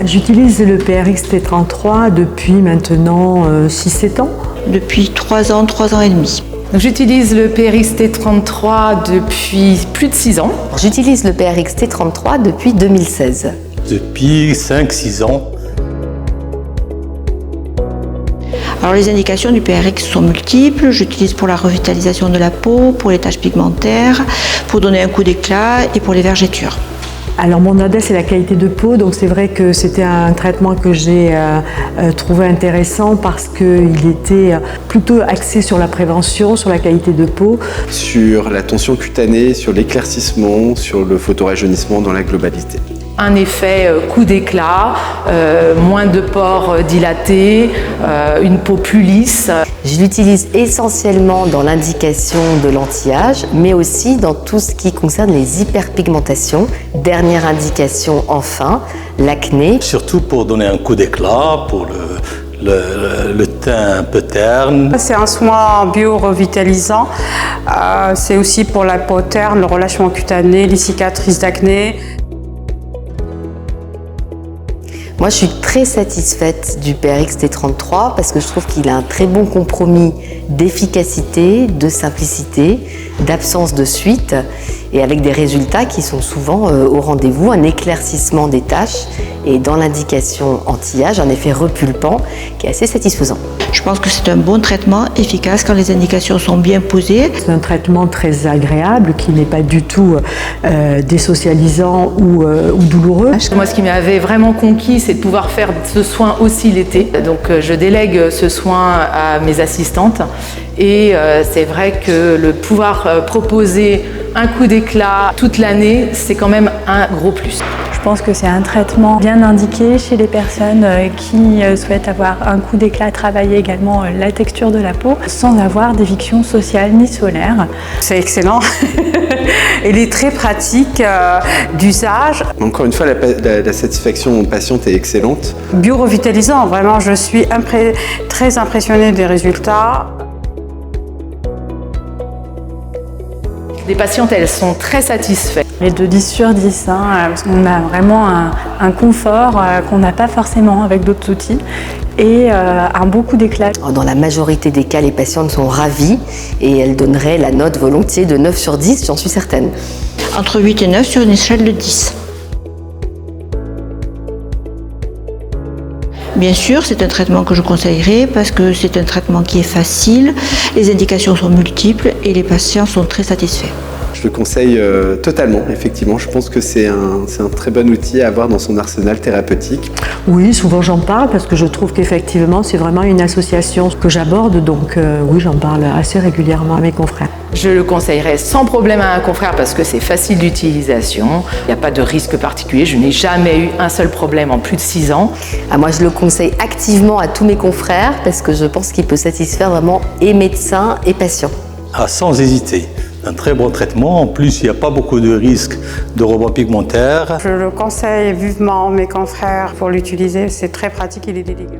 J'utilise le PRX T33 depuis maintenant 6-7 ans. Depuis 3 ans et demi. J'utilise le PRX T33 depuis plus de 6 ans. J'utilise le PRX T33 depuis 2016. Depuis 5-6 ans. Alors les indications du PRX sont multiples. J'utilise pour la revitalisation de la peau, pour les taches pigmentaires, pour donner un coup d'éclat et pour les vergetures. Alors mon ADA, c'est la qualité de peau, donc c'est vrai que c'était un traitement que j'ai trouvé intéressant parce qu'il était plutôt axé sur la prévention, sur la qualité de peau. Sur la tension cutanée, sur l'éclaircissement, sur le photorajeunissement dans la globalité. Un effet coup d'éclat, moins de pores dilatés, une peau plus lisse. Je l'utilise essentiellement dans l'indication de l'anti-âge, mais aussi dans tout ce qui concerne les hyperpigmentations. Dernière indication enfin, l'acné. Surtout pour donner un coup d'éclat, pour le teint un peu terne. C'est un soin bio-revitalisant. C'est aussi pour la peau terne, le relâchement cutané, les cicatrices d'acné. Moi, je suis très satisfaite du PRX T33 parce que je trouve qu'il a un très bon compromis d'efficacité, de simplicité, d'absence de suite et avec des résultats qui sont souvent au rendez-vous, un éclaircissement des taches et dans l'indication anti-âge, un effet repulpant qui est assez satisfaisant. Je pense que c'est un bon traitement efficace quand les indications sont bien posées. C'est un traitement très agréable qui n'est pas du tout désocialisant ou douloureux. Moi, ce qui m'avait vraiment conquis, c'est de pouvoir faire ce soin aussi l'été. Donc je délègue ce soin à mes assistantes et c'est vrai que le pouvoir proposer un coup d'éclat toute l'année, c'est quand même un gros plus. Je pense que c'est un traitement bien indiqué chez les personnes qui souhaitent avoir un coup d'éclat, travailler également la texture de la peau sans avoir d'éviction sociale ni solaire. C'est excellent. Il est très pratique d'usage. Encore une fois, la satisfaction patiente est excellente. Bio-revitalisant, vraiment, je suis très impressionnée des résultats. Les patientes, elles sont très satisfaites. Et de 10 sur 10, parce qu'on a vraiment un confort qu'on n'a pas forcément avec d'autres outils et un beau coup d'éclat. Dans la majorité des cas, les patientes sont ravies et elles donneraient la note volontiers de 9 sur 10, j'en suis certaine. Entre 8 et 9 sur une échelle de 10. Bien sûr, c'est un traitement que je conseillerais parce que c'est un traitement qui est facile, les indications sont multiples et les patients sont très satisfaits. Je le conseille totalement, effectivement. Je pense que c'est un très bon outil à avoir dans son arsenal thérapeutique. Oui, souvent j'en parle parce que je trouve qu'effectivement c'est vraiment une association que j'aborde, donc oui, j'en parle assez régulièrement à mes confrères. Je le conseillerais sans problème à un confrère parce que c'est facile d'utilisation, il n'y a pas de risque particulier, je n'ai jamais eu un seul problème en plus de 6 ans. Moi, je le conseille activement à tous mes confrères parce que je pense qu'il peut satisfaire vraiment et médecins et patients. Sans hésiter. Un très bon traitement. En plus, il n'y a pas beaucoup de risques de rebond pigmentaire. Je le conseille vivement à mes confrères pour l'utiliser. C'est très pratique, il est délicat.